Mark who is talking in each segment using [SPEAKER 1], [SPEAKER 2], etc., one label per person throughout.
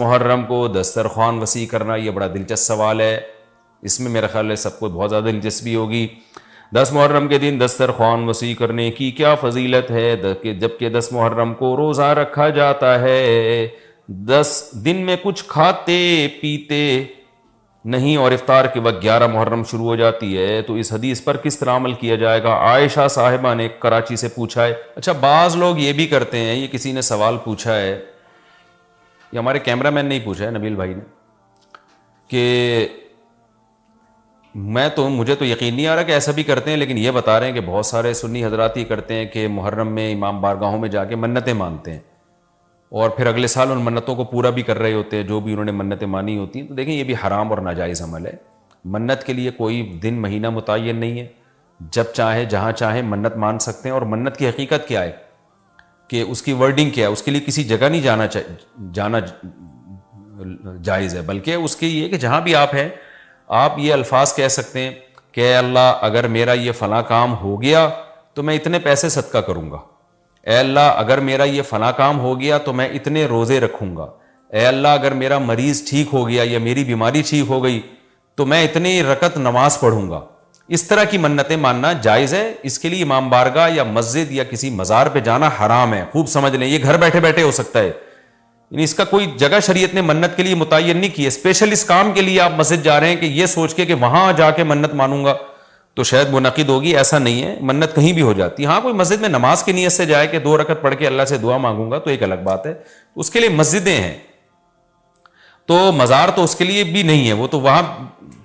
[SPEAKER 1] محرم کو دسترخوان وسیع کرنا، یہ بڑا دلچسپ سوال ہے، اس میں میرا خیال ہے سب کو بہت زیادہ دلچسپی ہوگی۔ 10 محرم کے دن دسترخوان وسیع کرنے کی کیا فضیلت ہے، جبکہ 10 محرم کو روزہ رکھا جاتا ہے، 10 دن میں کچھ کھاتے پیتے نہیں اور افطار کے وقت 11 محرم شروع ہو جاتی ہے، تو اس حدیث پر کس طرح عمل کیا جائے گا؟ عائشہ صاحبہ نے کراچی سے پوچھا ہے۔ اچھا، بعض لوگ یہ بھی کرتے ہیں، یہ کسی نے سوال پوچھا ہے، یہ ہمارے کیمرہ مین نے ہی پوچھا ہے، نبیل بھائی نے، کہ مجھے تو یقین نہیں آ رہا کہ ایسا بھی کرتے ہیں، لیکن یہ بتا رہے ہیں کہ بہت سارے سنی حضرات یہ کرتے ہیں کہ محرم میں امام بارگاہوں میں جا کے منتیں مانتے ہیں اور پھر اگلے سال ان منتوں کو پورا بھی کر رہے ہوتے ہیں جو بھی انہوں نے منتیں مانی ہوتی ہیں۔ تو دیکھیں، یہ بھی حرام اور ناجائز عمل ہے۔ منت کے لیے کوئی دن مہینہ متعین نہیں ہے، جب چاہے جہاں چاہیں منت مان سکتے ہیں۔ اور منت کی حقیقت کیا ہے کہ اس کی ورڈنگ کیا ہے، اس کے لیے کسی جگہ نہیں جانا جائز ہے، بلکہ اس کے یہ کہ جہاں بھی آپ ہیں آپ یہ الفاظ کہہ سکتے ہیں کہ اے اللہ اگر میرا یہ فلاں کام ہو گیا تو میں اتنے پیسے صدقہ کروں گا، اے اللہ اگر میرا یہ فلاں کام ہو گیا تو میں اتنے روزے رکھوں گا، اے اللہ اگر میرا مریض ٹھیک ہو گیا یا میری بیماری ٹھیک ہو گئی تو میں اتنی رکعت نماز پڑھوں گا۔ اس طرح کی منتیں ماننا جائز ہے، اس کے لیے امام بارگاہ یا مسجد یا کسی مزار پہ جانا حرام ہے۔ خوب سمجھ لیں، یہ گھر بیٹھے بیٹھے ہو سکتا ہے، یعنی اس کا کوئی جگہ شریعت نے منت کے لیے متعین نہیں کی ہے۔ اسپیشل اس کام کے لیے آپ مسجد جا رہے ہیں کہ یہ سوچ کے کہ وہاں جا کے منت مانوں گا تو شاید منعقد ہوگی، ایسا نہیں ہے، منت کہیں بھی ہو جاتی ہے۔ ہاں، کوئی مسجد میں نماز کی نیت سے جائے کہ 2 رکعت پڑھ کے اللہ سے دعا مانگوں گا تو ایک الگ بات ہے، اس کے لیے مسجدیں ہیں، تو مزار تو اس کے لیے بھی نہیں ہے، وہ تو وہاں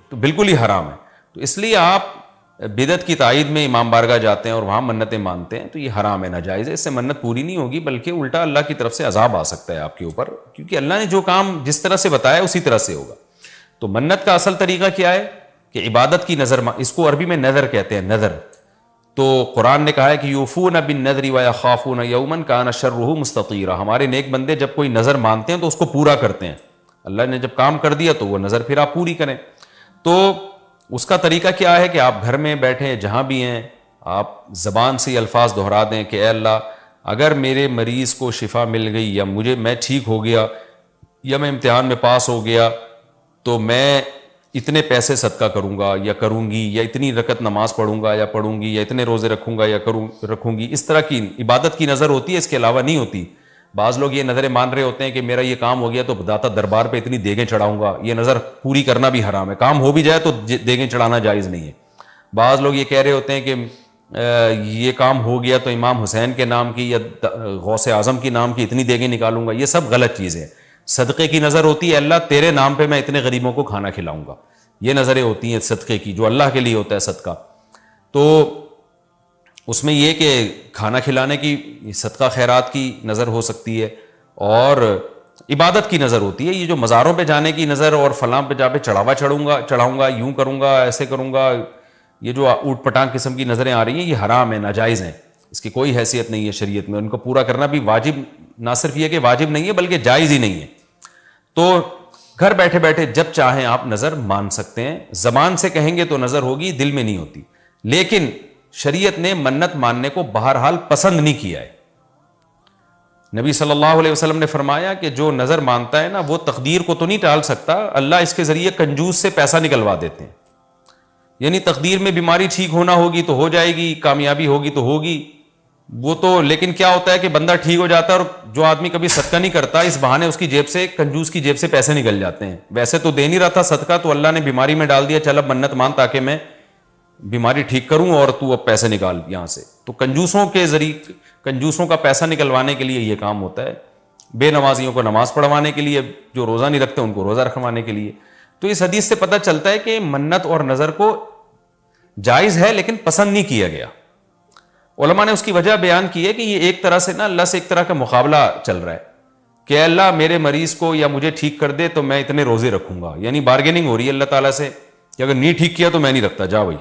[SPEAKER 1] تو بالکل ہی حرام ہے۔ تو اس لیے آپ بدعت کی تائید میں امام بارگاہ جاتے ہیں اور وہاں منتیں مانتے ہیں تو یہ حرام ہے، ناجائز ہے، اس سے منت پوری نہیں ہوگی بلکہ الٹا اللہ کی طرف سے عذاب آ سکتا ہے آپ کے اوپر، کیونکہ اللہ نے جو کام جس طرح سے بتایا اسی طرح سے ہوگا۔ تو منت کا اصل طریقہ کیا ہے کہ عبادت کی نظر، اس کو عربی میں نظر کہتے ہیں، نظر۔ تو قرآن نے کہا ہے کہ یوفون بالنذر ویخافون یوما کان شرہ مستطیرا، ہمارے نیک بندے جب کوئی نظر مانتے ہیں تو اس کو پورا کرتے ہیں، اللہ نے جب کام کر دیا تو وہ نظر پھر آپ پوری کریں۔ تو اس کا طریقہ کیا ہے کہ آپ گھر میں بیٹھیں جہاں بھی ہیں، آپ زبان سے الفاظ دہرا دیں کہ اے اللہ اگر میرے مریض کو شفا مل گئی یا میں ٹھیک ہو گیا یا میں امتحان میں پاس ہو گیا تو میں اتنے پیسے صدقہ کروں گا یا کروں گی، یا اتنی رکعت نماز پڑھوں گا یا پڑھوں گی، یا اتنے روزے رکھوں گا یا رکھوں گی۔ اس طرح کی عبادت کی نظر ہوتی ہے، اس کے علاوہ نہیں ہوتی۔ بعض لوگ یہ نظریں مان رہے ہوتے ہیں کہ میرا یہ کام ہو گیا تو داتا دربار پہ اتنی دیگیں چڑھاؤں گا، یہ نظر پوری کرنا بھی حرام ہے، کام ہو بھی جائے تو دیگیں چڑھانا جائز نہیں ہے۔ بعض لوگ یہ کہہ رہے ہوتے ہیں کہ یہ کام ہو گیا تو امام حسین کے نام کی یا غوث اعظم کی نام کی اتنی دیگیں نکالوں گا، یہ سب غلط چیزیں ہیں۔ صدقے کی نظر ہوتی ہے اللہ تیرے نام پہ میں اتنے غریبوں کو کھانا کھلاؤں گا، یہ نظریں ہوتی ہیں صدقے کی، جو اللہ کے لیے ہوتا ہے صدقہ۔ تو اس میں یہ کہ کھانا کھلانے کی، صدقہ خیرات کی نظر ہو سکتی ہے، اور عبادت کی نظر ہوتی ہے۔ یہ جو مزاروں پہ جانے کی نظر اور فلاں پہ جا پہ چڑھاؤں گا، یوں کروں گا، ایسے کروں گا، یہ جو اوٹ پٹانگ قسم کی نظریں آ رہی ہیں یہ حرام ہے، ناجائز ہیں، اس کی کوئی حیثیت نہیں ہے شریعت میں، ان کو پورا کرنا بھی واجب، نہ صرف یہ کہ واجب نہیں ہے بلکہ جائز ہی نہیں ہے۔ تو گھر بیٹھے بیٹھے جب چاہیں آپ نظر مان سکتے ہیں، زبان سے کہیں گے تو نظر ہوگی، دل میں نہیں ہوتی، لیکن شریعت نے منت ماننے کو بہرحال پسند نہیں کیا ہے۔ نبی صلی اللہ علیہ وسلم نے فرمایا کہ جو نظر مانتا ہے نا وہ تقدیر کو تو نہیں ٹال سکتا، اللہ اس کے ذریعے کنجوس سے پیسہ نکلوا دیتے ہیں، یعنی تقدیر میں بیماری ٹھیک ہونا ہوگی تو ہو جائے گی، کامیابی ہوگی تو ہوگی، وہ تو، لیکن کیا ہوتا ہے کہ بندہ ٹھیک ہو جاتا ہے اور جو آدمی کبھی صدقہ نہیں کرتا اس بہانے اس کی جیب سے، کنجوس کی جیب سے پیسے نکل جاتے ہیں، ویسے تو دے نہیں رہا تھا صدقہ تو اللہ نے بیماری میں ڈال دیا، چل اب منت مان تاکہ میں بیماری ٹھیک کروں اور تو اب پیسے نکال یہاں سے۔ تو کنجوسوں کے ذریعے، کنجوسوں کا پیسہ نکلوانے کے لیے یہ کام ہوتا ہے، بے نمازیوں کو نماز پڑھوانے کے لیے، جو روزہ نہیں رکھتے ان کو روزہ رکھوانے کے لیے۔ تو اس حدیث سے پتہ چلتا ہے کہ منت اور نظر کو جائز ہے لیکن پسند نہیں کیا گیا۔ علماء نے اس کی وجہ بیان کی ہے کہ یہ ایک طرح سے نا اللہ سے ایک طرح کا مقابلہ چل رہا ہے کہ اللہ میرے مریض کو یا مجھے ٹھیک کر دے تو میں اتنے روزے رکھوں گا، یعنی بارگیننگ ہو رہی ہے اللہ تعالیٰ سے کہ اگر نہیں ٹھیک کیا تو میں نہیں رکھتا، جا بھائی،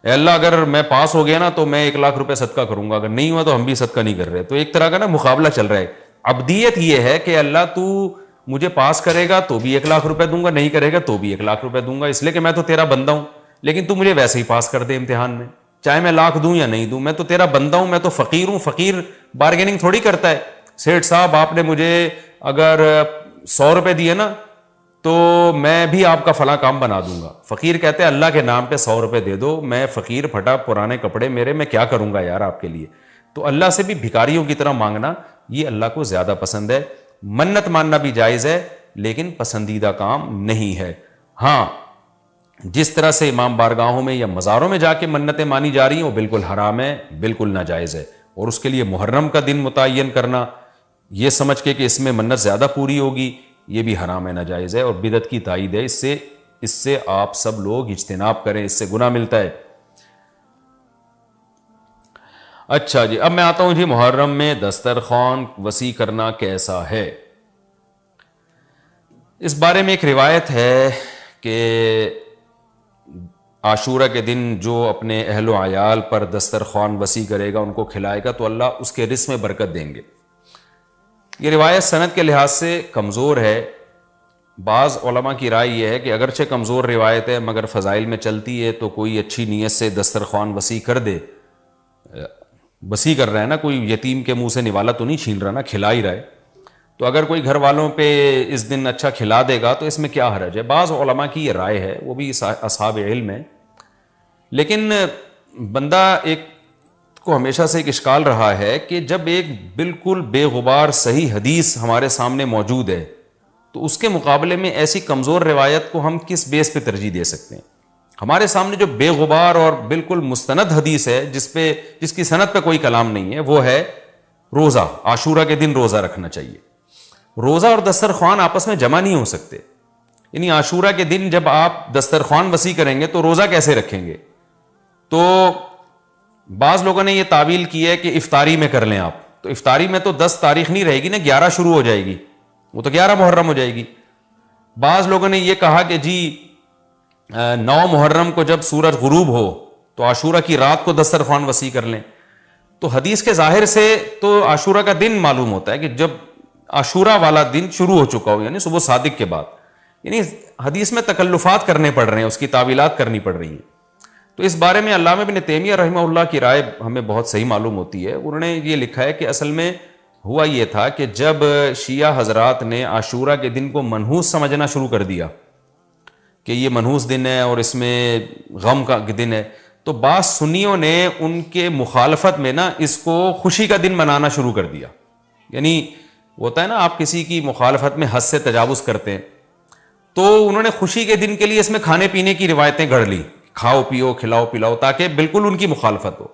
[SPEAKER 1] اے اللہ اگر میں پاس ہو گیا نا تو میں 1,00,000 روپے صدقہ کروں گا، اگر نہیں ہوا تو ہم بھی صدقہ نہیں کر رہے۔ تو ایک طرح کا نا مقابلہ چل رہا ہے۔ عبدیت یہ ہے کہ اللہ تو مجھے پاس کرے گا تو بھی 1,00,000 روپے دوں گا، نہیں کرے گا تو بھی 1,00,000 روپے دوں گا، اس لیے کہ میں تو تیرا بندہ ہوں، لیکن تو مجھے ویسے ہی پاس کر دے امتحان میں، چاہے میں 1,00,000 دوں یا نہیں دوں، میں تو تیرا بندہ ہوں، میں تو فقیر ہوں۔ فقیر بارگیننگ تھوڑی کرتا ہے، سیٹھ صاحب آپ نے مجھے اگر 100 روپے دیے نا تو میں بھی آپ کا فلاں کام بنا دوں گا. فقیر کہتے ہیں اللہ کے نام پہ 100 روپے دے دو, میں فقیر پھٹا پرانے کپڑے میرے, میں کیا کروں گا یار آپ کے لیے. تو اللہ سے بھی بھکاریوں کی طرح مانگنا یہ اللہ کو زیادہ پسند ہے. منت ماننا بھی جائز ہے لیکن پسندیدہ کام نہیں ہے. ہاں جس طرح سے امام بارگاہوں میں یا مزاروں میں جا کے منتیں مانی جا رہی ہیں وہ بالکل حرام ہے, بالکل ناجائز ہے. اور اس کے لیے محرم کا دن متعین کرنا یہ سمجھ کے کہ اس میں منت زیادہ پوری ہوگی, یہ بھی حرام ہے, ناجائز ہے اور بدعت کی تائید ہے. اس سے آپ سب لوگ اجتناب کریں, اس سے گناہ ملتا ہے. اچھا جی, اب میں آتا ہوں جی محرم میں دسترخوان وسیع کرنا کیسا ہے. اس بارے میں ایک روایت ہے کہ عاشورہ کے دن جو اپنے اہل و عیال پر دسترخوان وسیع کرے گا, ان کو کھلائے گا, تو اللہ اس کے رزق میں برکت دیں گے. یہ روایت سند کے لحاظ سے کمزور ہے. بعض علماء کی رائے یہ ہے کہ اگرچہ کمزور روایت ہے مگر فضائل میں چلتی ہے, تو کوئی اچھی نیت سے دسترخوان وسیع کر دے. وسیع کر رہا ہے نا, کوئی یتیم کے منہ سے نوالا تو نہیں چھین رہا نا, کھلا ہی رہا ہے. تو اگر کوئی گھر والوں پہ اس دن اچھا کھلا دے گا تو اس میں کیا حرج ہے. بعض علماء کی یہ رائے ہے, وہ بھی اصحاب علم ہے. لیکن بندہ ایک کو ہمیشہ سے ایک اشکال رہا ہے کہ جب ایک بالکل بے غبار صحیح حدیث ہمارے سامنے موجود ہے تو اس کے مقابلے میں ایسی کمزور روایت کو ہم کس بیس پہ ترجیح دے سکتے ہیں. ہمارے سامنے جو بے غبار اور بالکل مستند حدیث ہے جس کی سند پہ کوئی کلام نہیں ہے, وہ ہے روزہ. عاشورہ کے دن روزہ رکھنا چاہیے. روزہ اور دسترخوان آپس میں جمع نہیں ہو سکتے. یعنی عاشورہ کے دن جب آپ دسترخوان وسیع کریں گے تو روزہ کیسے رکھیں گے. تو بعض لوگوں نے یہ تعویل کی ہے کہ افطاری میں کر لیں آپ. تو افطاری میں تو 10 تاریخ نہیں رہے گی نا, 11 شروع ہو جائے گی, وہ تو 11 محرم ہو جائے گی. بعض لوگوں نے یہ کہا کہ جی 9 محرم کو جب سورج غروب ہو تو عاشورہ کی رات کو دسترخوان وسیع کر لیں. تو حدیث کے ظاہر سے تو عاشورہ کا دن معلوم ہوتا ہے کہ جب عاشورہ والا دن شروع ہو چکا ہو, یعنی صبح صادق کے بعد. یعنی حدیث میں تکلفات کرنے پڑ رہے ہیں, اس کی تعویلات کرنی پڑ رہی ہیں. تو اس بارے میں علامہ ابن تیمیہ رحمہ اللہ کی رائے ہمیں بہت صحیح معلوم ہوتی ہے. انہوں نے یہ لکھا ہے کہ اصل میں ہوا یہ تھا کہ جب شیعہ حضرات نے عاشورہ کے دن کو منحوس سمجھنا شروع کر دیا کہ یہ منحوس دن ہے اور اس میں غم کا دن ہے, تو بعض سنیوں نے ان کے مخالفت میں نا اس کو خوشی کا دن منانا شروع کر دیا. یعنی ہوتا ہے نا, آپ کسی کی مخالفت میں حد سے تجاوز کرتے ہیں, تو انہوں نے خوشی کے دن کے لیے اس میں کھانے پینے کی روایتیں گھڑ لی, کھاؤ پیو کھلاؤ پلاؤ, تاکہ بالکل ان کی مخالفت ہو.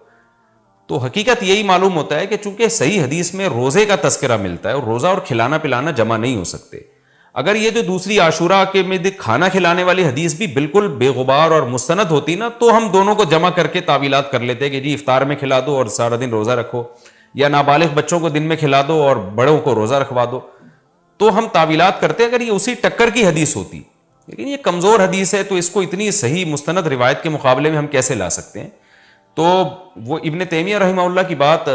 [SPEAKER 1] تو حقیقت یہی معلوم ہوتا ہے کہ چونکہ صحیح حدیث میں روزے کا تذکرہ ملتا ہے اور روزہ اور کھلانا پلانا جمع نہیں ہو سکتے. اگر یہ جو دوسری عاشورہ کے میں کھانا کھلانے والی حدیث بھی بالکل بے غبار اور مستند ہوتی نا, تو ہم دونوں کو جمع کر کے تعویلات کر لیتے کہ جی افطار میں کھلا دو اور سارا دن روزہ رکھو, یا نابالغ بچوں کو دن میں کھلا دو اور بڑوں کو روزہ رکھوا دو. تو ہم تعویلات کرتے اگر یہ اسی ٹکر کی حدیث ہوتی. لیکن یہ کمزور حدیث ہے, تو اس کو اتنی صحیح مستند روایت کے مقابلے میں ہم کیسے لا سکتے ہیں. تو وہ ابن تیمیہ رحمہ اللہ کی بات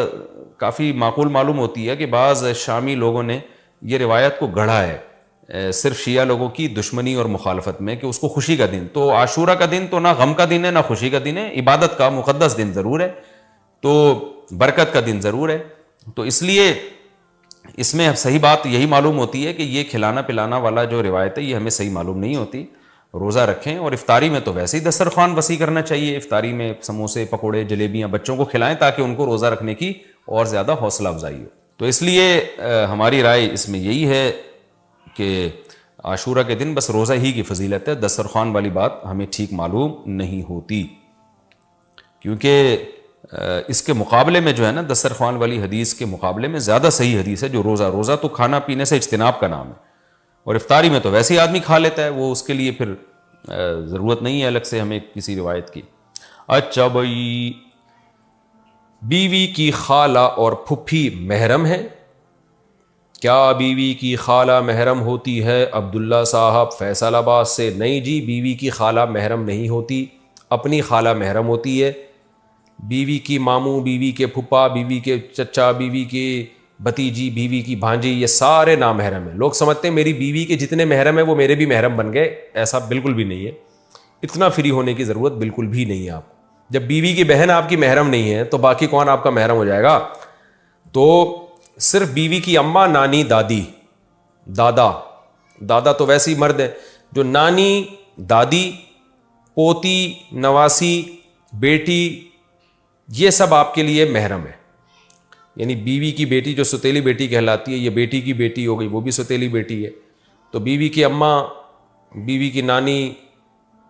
[SPEAKER 1] کافی معقول معلوم ہوتی ہے کہ بعض شامی لوگوں نے یہ روایت کو گڑھا ہے صرف شیعہ لوگوں کی دشمنی اور مخالفت میں, کہ اس کو خوشی کا دن. تو عاشورہ کا دن تو نہ غم کا دن ہے نہ خوشی کا دن ہے, عبادت کا مقدس دن ضرور ہے, تو برکت کا دن ضرور ہے. تو اس لیے اس میں صحیح بات یہی معلوم ہوتی ہے کہ یہ کھلانا پلانا والا جو روایت ہے یہ ہمیں صحیح معلوم نہیں ہوتی. روزہ رکھیں, اور افطاری میں تو ویسے ہی دسترخوان وسیع کرنا چاہیے. افطاری میں سموسے پکوڑے جلیبیاں بچوں کو کھلائیں تاکہ ان کو روزہ رکھنے کی اور زیادہ حوصلہ افزائی ہو. تو اس لیے ہماری رائے اس میں یہی ہے کہ عاشورہ کے دن بس روزہ ہی کی فضیلت ہے, دسترخوان والی بات ہمیں ٹھیک معلوم نہیں ہوتی. کیونکہ اس کے مقابلے میں جو ہے نا, دسترخوان والی حدیث کے مقابلے میں زیادہ صحیح حدیث ہے جو روزہ تو کھانا پینے سے اجتناب کا نام ہے, اور افطاری میں تو ویسے ہی آدمی کھا لیتا ہے, وہ اس کے لیے پھر ضرورت نہیں ہے الگ سے ہمیں کسی روایت کی. اچھا بھائی, بیوی کی خالہ اور پھپھی محرم ہے؟ کیا بیوی کی خالہ محرم ہوتی ہے؟ عبداللہ صاحب فیصل آباد سے. نہیں جی, بیوی کی خالہ محرم نہیں ہوتی, اپنی خالہ محرم ہوتی ہے. بیوی کی ماموں, بیوی کے پھپھا, بیوی کے چچا, بیوی کی بھتیجی, بیوی کی بھانجی, یہ سارے نامحرم ہیں. لوگ سمجھتے ہیں میری بیوی کے جتنے محرم ہیں وہ میرے بھی محرم بن گئے. ایسا بالکل بھی نہیں ہے, اتنا فری ہونے کی ضرورت بالکل بھی نہیں ہے آپ کو. جب بیوی کی بہن آپ کی محرم نہیں ہے تو باقی کون آپ کا محرم ہو جائے گا؟ تو صرف بیوی کی اماں, نانی, دادی, دادا,
[SPEAKER 2] دادا تو ویسے ہی مرد ہیں. جو نانی، دادی، پوتی، نواسی، بیٹی، یہ سب آپ کے لیے محرم ہے. یعنی بیوی کی بیٹی جو ستیلی بیٹی کہلاتی ہے، یہ بیٹی کی بیٹی ہو گئی، وہ بھی ستیلی بیٹی ہے. تو بیوی کی اماں، بیوی کی نانی،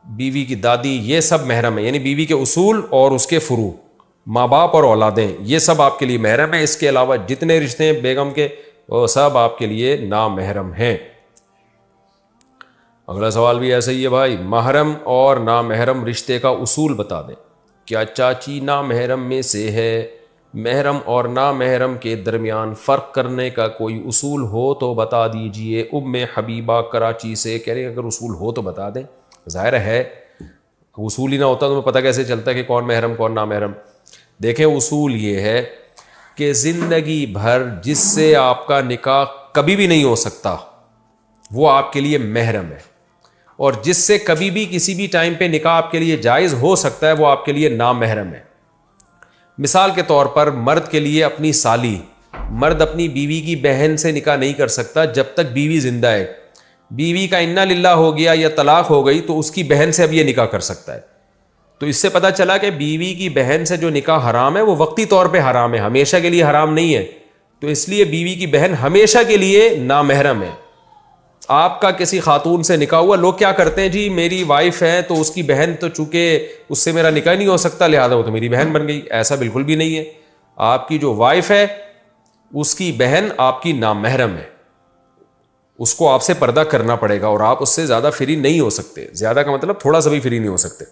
[SPEAKER 2] بیوی کی دادی، یہ سب محرم ہے. یعنی بیوی کے اصول اور اس کے فروع، ماں باپ اور اولادیں، یہ سب آپ کے لیے محرم ہیں. اس کے علاوہ جتنے رشتے ہیں بیگم کے، وہ سب آپ کے لیے نامحرم ہیں. اگلا سوال بھی ایسا ہی ہے بھائی، محرم اور نامحرم رشتے کا اصول بتا دیں. کیا چاچی نامحرم میں سے ہے؟ محرم اور نامحرم کے درمیان فرق کرنے کا کوئی اصول ہو تو بتا دیجئے. ام حبیبہ کراچی سے کہہ رہے ہیں اگر اصول ہو تو بتا دیں. ظاہر ہے اصول ہی نہ ہوتا تو پتہ کیسے چلتا ہے کہ کون محرم کون نامحرم. دیکھیں اصول یہ ہے کہ زندگی بھر جس سے آپ کا نکاح کبھی بھی نہیں ہو سکتا وہ آپ کے لیے محرم ہے، اور جس سے کبھی بھی کسی بھی ٹائم پہ نکاح آپ کے لیے جائز ہو سکتا ہے وہ آپ کے لیے نامحرم ہے. مثال کے طور پر مرد کے لیے اپنی سالی، مرد اپنی بیوی کی بہن سے نکاح نہیں کر سکتا جب تک بیوی زندہ ہے. بیوی کا انا للہ ہو گیا یا طلاق ہو گئی تو اس کی بہن سے اب یہ نکاح کر سکتا ہے. تو اس سے پتہ چلا کہ بیوی کی بہن سے جو نکاح حرام ہے وہ وقتی طور پہ حرام ہے، ہمیشہ کے لیے حرام نہیں ہے. تو اس لیے بیوی کی بہن ہمیشہ کے لیے نامحرم ہے. آپ کا کسی خاتون سے نکاح ہوا، لوگ کیا کرتے ہیں، جی میری وائف ہے تو اس کی بہن تو چونکہ اس سے میرا نکاح نہیں ہو سکتا لہذا وہ تو میری بہن بن گئی. ایسا بالکل بھی نہیں ہے. آپ کی جو وائف ہے اس کی بہن آپ کی نامحرم ہے، اس کو آپ سے پردہ کرنا پڑے گا اور آپ اس سے زیادہ فری نہیں ہو سکتے. زیادہ کا مطلب تھوڑا سا بھی فری نہیں ہو سکتے.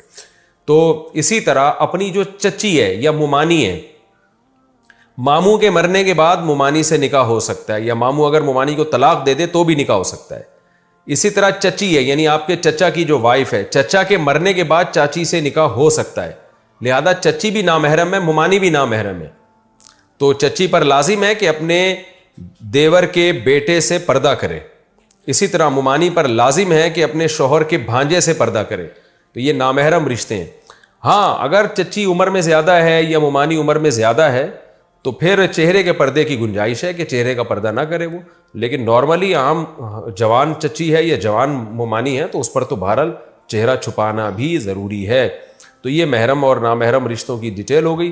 [SPEAKER 2] تو اسی طرح اپنی جو چچی ہے یا ممانی ہے، ماموں کے مرنے کے بعد ممانی سے نکاح ہو سکتا ہے، یا ماموں اگر ممانی کو طلاق دے دے تو بھی نکاح ہو سکتا ہے. اسی طرح چچی ہے، یعنی آپ کے چچا کی جو وائف ہے، چچا کے مرنے کے بعد چاچی سے نکاح ہو سکتا ہے. لہذا چچی بھی نامحرم ہے، ممانی بھی نامحرم ہے. تو چچی پر لازم ہے کہ اپنے دیور کے بیٹے سے پردہ کرے. اسی طرح ممانی پر لازم ہے کہ اپنے شوہر کے بھانجے سے پردہ کرے. تو یہ نامحرم رشتے ہیں. ہاں اگر چچی عمر میں زیادہ ہے یا ممانی عمر میں زیادہ ہے تو پھر چہرے کے پردے کی گنجائش ہے کہ چہرے کا پردہ نہ کرے وہ. لیکن نارملی عام جوان چچی ہے یا جوان ممانی ہے تو اس پر تو بہرحال چہرہ چھپانا بھی ضروری ہے. تو یہ محرم اور نامحرم رشتوں کی ڈیٹیل ہو گئی.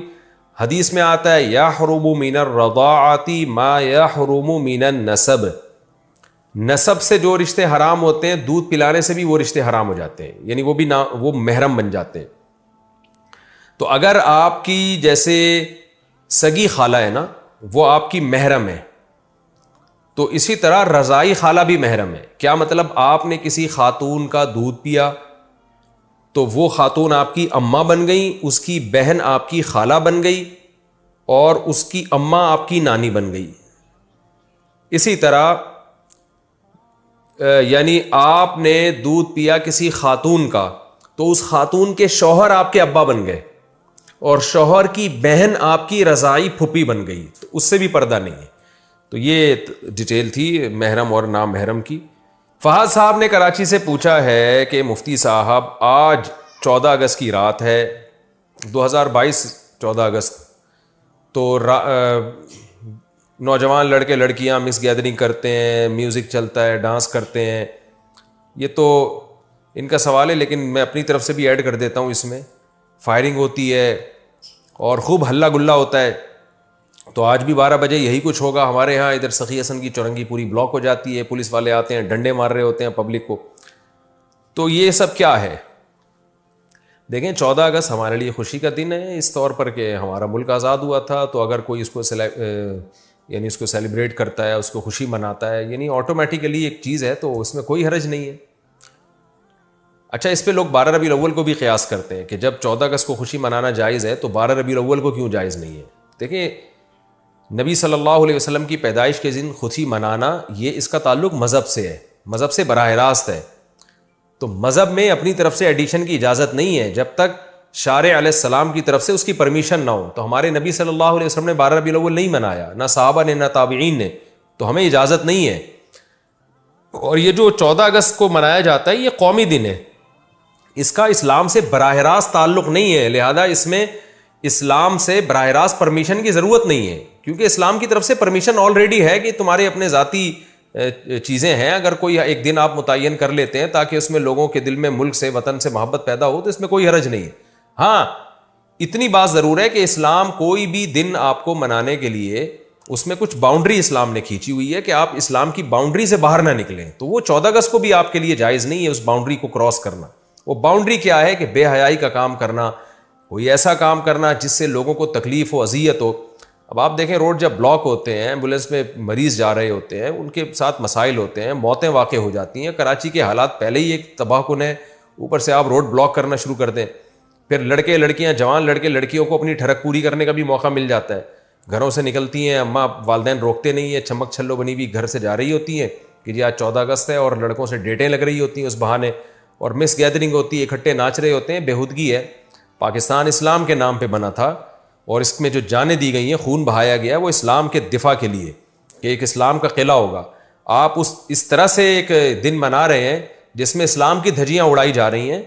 [SPEAKER 2] حدیث میں آتا ہے یحرم من الرضاعۃ ما یحرم من النسب. نسب سے جو رشتے حرام ہوتے ہیں دودھ پلانے سے بھی وہ رشتے حرام ہو جاتے ہیں، یعنی وہ بھی وہ محرم بن جاتے ہیں. تو اگر آپ کی جیسے سگی خالہ ہے نا وہ آپ کی محرم ہے، تو اسی طرح رضائی خالہ بھی محرم ہے. کیا مطلب، آپ نے کسی خاتون کا دودھ پیا تو وہ خاتون آپ کی اماں بن گئی، اس کی بہن آپ کی خالہ بن گئی اور اس کی اماں آپ کی نانی بن گئی. اسی طرح یعنی آپ نے دودھ پیا کسی خاتون کا تو اس خاتون کے شوہر آپ کے ابا بن گئے اور شوہر کی بہن آپ کی رضائی پھپھی بن گئی، تو اس سے بھی پردہ نہیں ہے. تو یہ ڈیٹیل تھی محرم اور نامحرم کی. فہد صاحب نے کراچی سے پوچھا ہے کہ مفتی صاحب آج 14 اگست کی رات ہے، 2022 14 اگست، تو نوجوان لڑکے لڑکیاں مس گیدرنگ کرتے ہیں، میوزک چلتا ہے، ڈانس کرتے ہیں. یہ تو ان کا سوال ہے لیکن میں اپنی طرف سے بھی ایڈ کر دیتا ہوں. اس میں فائرنگ ہوتی ہے اور خوب ہلا گلا ہوتا ہے. تو آج بھی 12 بجے یہی کچھ ہوگا. ہمارے یہاں ادھر سخی حسن کی چورنگی پوری بلاک ہو جاتی ہے، پولیس والے آتے ہیں ڈنڈے مار رہے ہوتے ہیں پبلک کو. تو یہ سب کیا ہے؟ دیکھیں 14 اگست ہمارے لیے خوشی کا دن ہے اس طور پر کہ ہمارا ملک آزاد ہوا تھا. تو اگر کوئی اس کو یعنی اس کو سیلیبریٹ کرتا ہے، اس کو خوشی مناتا ہے، یعنی آٹومیٹیکلی ایک چیز ہے تو اس میں کوئی حرج نہیں ہے. اچھا اس پہ لوگ 12 ربیع الاول کو بھی قیاس کرتے ہیں کہ جب 14 اگست کو خوشی منانا جائز ہے تو 12 ربیع الاول کو کیوں جائز نہیں ہے. دیکھیں نبی صلی اللہ علیہ وسلم کی پیدائش کے دن خوشی منانا یہ اس کا تعلق مذہب سے ہے، مذہب سے براہ راست ہے. تو مذہب میں اپنی طرف سے ایڈیشن کی اجازت نہیں ہے جب تک شارع علیہ السلام کی طرف سے اس کی پرمیشن نہ ہو. تو ہمارے نبی صلی اللہ علیہ وسلم نے 12 ربیع الاول نہیں منایا، نہ صحابہ نے نہ تابعین نے، تو ہمیں اجازت نہیں ہے. اور یہ جو 14 اگست کو منایا جاتا ہے یہ قومی دن ہے، اس کا اسلام سے براہ راست تعلق نہیں ہے. لہذا اس میں اسلام سے براہ راست پرمیشن کی ضرورت نہیں ہے، کیونکہ اسلام کی طرف سے پرمیشن آلریڈی ہے کہ تمہارے اپنے ذاتی چیزیں ہیں، اگر کوئی ایک دن آپ متعین کر لیتے ہیں تاکہ اس میں لوگوں کے دل میں ملک سے، وطن سے محبت پیدا ہو، تو اس میں کوئی حرج نہیں ہے۔ ہاں اتنی بات ضرور ہے کہ اسلام کوئی بھی دن آپ کو منانے کے لیے اس میں کچھ باؤنڈری اسلام نے کھینچی ہوئی ہے کہ آپ اسلام کی باؤنڈری سے باہر نہ نکلیں، تو وہ 14 اگست کو بھی آپ کے لیے جائز نہیں ہے اس باؤنڈری کو کراس کرنا۔ وہ باؤنڈری کیا ہے کہ بے حیائی کا کام کرنا، کوئی ایسا کام کرنا جس سے لوگوں کو تکلیف ہو، اذیت ہو۔ اب آپ دیکھیں روڈ جب بلاک ہوتے ہیں، ایمبولینس میں مریض جا رہے ہوتے ہیں، ان کے ساتھ مسائل ہوتے ہیں، موتیں واقع ہو جاتی ہیں۔ کراچی کے حالات پہلے ہی ایک تباہ کن ہے، اوپر سے آپ روڈ بلاک کرنا شروع کر دیں، پھر لڑکے لڑکیاں، جوان لڑکے لڑکیوں کو اپنی ٹھڑک پوری کرنے کا بھی موقع مل جاتا ہے۔ گھروں سے نکلتی ہیں، اماں والدین روکتے نہیں ہیں، چمک چھلو بنی ہوئی گھر سے جا رہی ہوتی ہیں کہ جی آج 14 اگست ہے، اور لڑکوں سے ڈیٹیں لگ رہی ہوتی ہیں اس بہانے، اور مس گیدرنگ ہوتی ہے، اکٹھے ناچ رہے ہوتے ہیں۔ بےہودگی ہے۔ پاکستان اسلام کے نام پہ بنا تھا، اور اس میں جو جانیں دی گئی ہیں، خون بہایا گیا، وہ اسلام کے دفاع کے لیے کہ ایک اسلام کا قلعہ ہوگا۔ آپ اس طرح سے ایک دن منا رہے ہیں جس میں اسلام کی دھجیاں اڑائی جا رہی ہیں،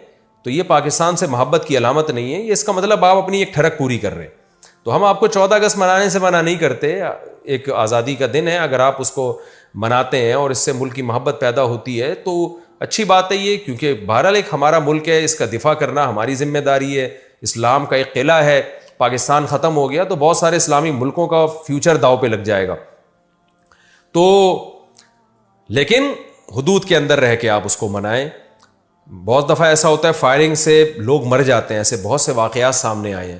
[SPEAKER 2] تو یہ پاکستان سے محبت کی علامت نہیں ہے، یہ اس کا مطلب آپ اپنی ایک ٹھڑک پوری کر رہے ہیں۔ تو ہم آپ کو 14 اگست منانے سے منع نہیں کرتے، ایک آزادی کا دن ہے، اگر آپ اس کو مناتے ہیں اور اس سے ملک کی محبت پیدا ہوتی ہے تو اچھی بات ہے یہ، کیونکہ بہرحال ایک ہمارا ملک ہے، اس کا دفاع کرنا ہماری ذمہ داری ہے، اسلام کا ایک قلعہ ہے۔ پاکستان ختم ہو گیا تو بہت سارے اسلامی ملکوں کا فیوچر داؤ پہ لگ جائے گا۔ تو لیکن حدود کے اندر رہ کے آپ اس کو منائیں۔ بہت دفعہ ایسا ہوتا ہے فائرنگ سے لوگ مر جاتے ہیں، ایسے بہت سے واقعات سامنے آئے ہیں۔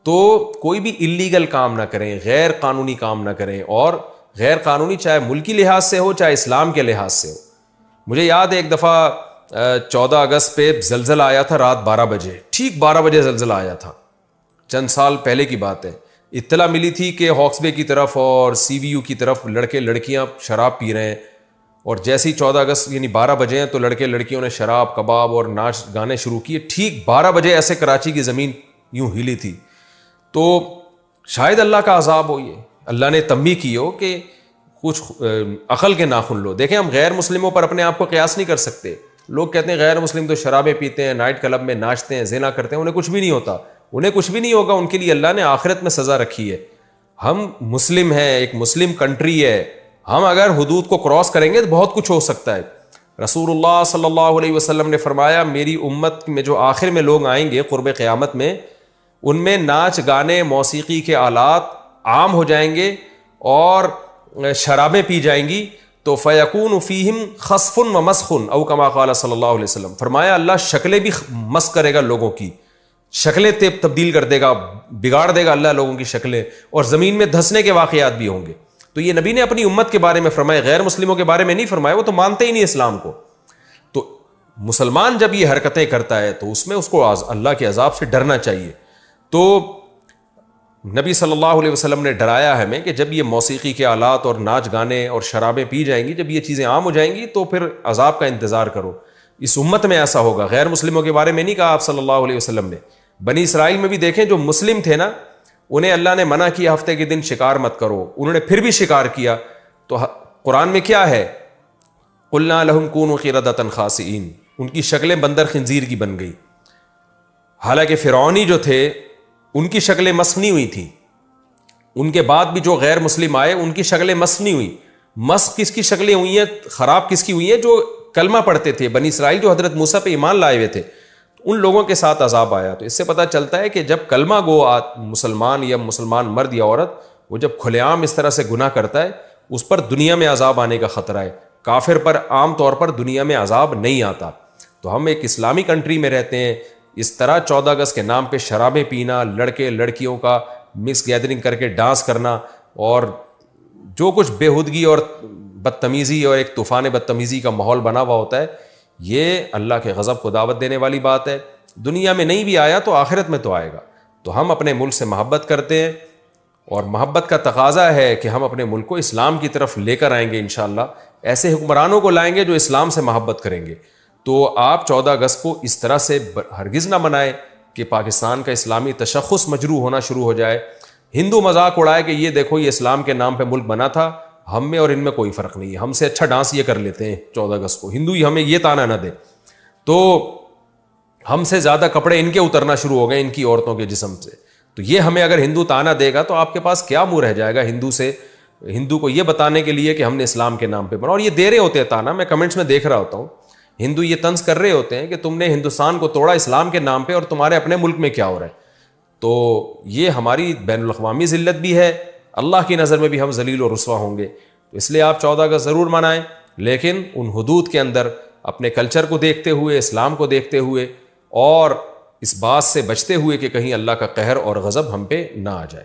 [SPEAKER 2] تو کوئی بھی اللیگل کام نہ کریں، غیر قانونی کام نہ کریں، اور غیر قانونی چاہے ملکی لحاظ سے ہو چاہے اسلام کے لحاظ سے ہو۔ مجھے یاد ہے ایک دفعہ 14 اگست پہ زلزلہ آیا تھا رات 12 بجے، ٹھیک 12 بجے زلزلہ آیا تھا، چند سال پہلے کی بات ہے۔ اطلاع ملی تھی کہ ہاکس بے کی طرف اور سی وی یو کی طرف لڑکے لڑکیاں شراب پی رہے ہیں، اور جیسے ہی 14 اگست یعنی 12 بجے ہیں تو لڑکے لڑکیوں نے شراب کباب اور ناچ گانے شروع کیے۔ ٹھیک 12 بجے ایسے کراچی کی زمین یوں ہلی تھی۔ تو شاید اللہ کا عذاب ہو، یہ اللہ نے تنبیہ کی ہو کہ کچھ عقل کے ناخن لو۔ دیکھیں ہم غیر مسلموں پر اپنے آپ کو قیاس نہیں کر سکتے۔ لوگ کہتے ہیں غیر مسلم تو شرابیں پیتے ہیں، نائٹ کلب میں ناچتے ہیں، زنا کرتے ہیں، انہیں کچھ بھی نہیں ہوتا، انہیں کچھ بھی نہیں ہوگا، ان کے لیے اللہ نے آخرت میں سزا رکھی ہے۔ ہم مسلم ہیں، ایک مسلم کنٹری ہے، ہم اگر حدود کو کراس کریں گے تو بہت کچھ ہو سکتا ہے۔ رسول اللہ صلی اللہ علیہ وسلم نے فرمایا میری امت میں جو آخر میں لوگ آئیں گے قرب قیامت میں، ان میں ناچ گانے موسیقی کے آلات عام ہو جائیں گے اور شرابیں پی جائیں گی، تو فیکون فیہم خسف و مسخ او کما قال صلی اللہ علیہ وسلم، فرمایا اللہ شکلیں بھی مسخ کرے گا، لوگوں کی شکلیں تبدیل کر دے گا، بگاڑ دے گا اللہ لوگوں کی شکلیں، اور زمین میں دھسنے کے واقعات بھی ہوں گے۔ تو یہ نبی نے اپنی امت کے بارے میں فرمایا، غیر مسلموں کے بارے میں نہیں فرمایا، وہ تو مانتے ہی نہیں اسلام کو۔ تو مسلمان جب یہ حرکتیں کرتا ہے تو اس میں اس کو اللہ کے عذاب سے ڈرنا چاہیے۔ تو نبی صلی اللہ علیہ وسلم نے ڈرایا ہے ہمیں کہ جب یہ موسیقی کے آلات اور ناچ گانے اور شرابیں پی جائیں گی، جب یہ چیزیں عام ہو جائیں گی تو پھر عذاب کا انتظار کرو۔ اس امت میں ایسا ہوگا۔ غیر مسلموں کے بارے میں نہیں کہا آپ صلی اللہ علیہ وسلم نے، بنی اسرائیل میں بھی دیکھیں جو مسلم تھے نا، انہیں اللہ نے منع کیا ہفتے کے دن شکار مت کرو، انہوں نے پھر بھی شکار کیا۔ تو قرآن میں کیا ہے؟ قلنا لہم کونوا قردۃ خاسئین، ان کی شکلیں بندر خنزیر کی بن گئی۔ حالانکہ فرعونی جو تھے ان کی شکلیں مسخ نہیں ہوئی تھیں، ان کے بعد بھی جو غیر مسلم آئے ان کی شکلیں مسخ نہیں ہوئی۔ مسخ کس کی شکلیں ہوئی ہیں، خراب کس کی ہوئی ہیں؟ جو کلمہ پڑھتے تھے، بنی اسرائیل جو حضرت موسیٰ پہ ایمان لائے ہوئے تھے، ان لوگوں کے ساتھ عذاب آیا۔ تو اس سے پتہ چلتا ہے کہ جب کلمہ گو مسلمان یا مسلمان مرد یا عورت وہ جب کھلے عام اس طرح سے گناہ کرتا ہے، اس پر دنیا میں عذاب آنے کا خطرہ ہے۔ کافر پر عام طور پر دنیا میں عذاب نہیں آتا۔ تو ہم ایک اسلامی کنٹری میں رہتے ہیں، اس طرح 14 اگست کے نام پہ شرابیں پینا، لڑکے لڑکیوں کا مکس گیدرنگ کر کے ڈانس کرنا، اور جو کچھ بےہودگی اور بدتمیزی اور ایک طوفان بدتمیزی کا ماحول بنا ہوا ہوتا ہے، یہ اللہ کے غضب کو دعوت دینے والی بات ہے۔ دنیا میں نہیں بھی آیا تو آخرت میں تو آئے گا۔ تو ہم اپنے ملک سے محبت کرتے ہیں، اور محبت کا تقاضا ہے کہ ہم اپنے ملک کو اسلام کی طرف لے کر آئیں گے انشاءاللہ، ایسے حکمرانوں کو لائیں گے جو اسلام سے محبت کریں گے۔ تو آپ 14 اگست کو اس طرح سے ہرگز نہ منائیں کہ پاکستان کا اسلامی تشخص مجروح ہونا شروع ہو جائے، ہندو مذاق اڑائے کہ یہ دیکھو یہ اسلام کے نام پہ ملک بنا تھا، ہم میں اور ان میں کوئی فرق نہیں ہے، ہم سے اچھا ڈانس یہ کر لیتے ہیں 14 اگست کو، ہندو ہی ہمیں یہ تانا نہ دے، تو ہم سے زیادہ کپڑے ان کے اترنا شروع ہو گئے ان کی عورتوں کے جسم سے۔ تو یہ ہمیں اگر ہندو تانا دے گا تو آپ کے پاس کیا منہ رہ جائے گا ہندو سے ہندو کو یہ بتانے کے لیے کہ ہم نے اسلام کے نام پہ بنا, اور یہ دے رہے ہوتے ہیں تانا, میں کمنٹس میں دیکھ رہا ہوتا ہوں, ہندو یہ طنز کر رہے ہوتے ہیں کہ تم نے ہندوستان کو توڑا اسلام کے نام پہ اور تمہارے اپنے ملک میں کیا ہو رہا ہے. تو یہ ہماری بین الاقوامی ذلت بھی ہے, اللہ کی نظر میں بھی ہم ذلیل و رسوا ہوں گے. تو اس لیے آپ 14 اگست ضرور منائیں, لیکن ان حدود کے اندر اپنے کلچر کو دیکھتے ہوئے, اسلام کو دیکھتے ہوئے, اور اس بات سے بچتے ہوئے کہ کہیں اللہ کا قہر اور غضب ہم پہ نہ آ جائے.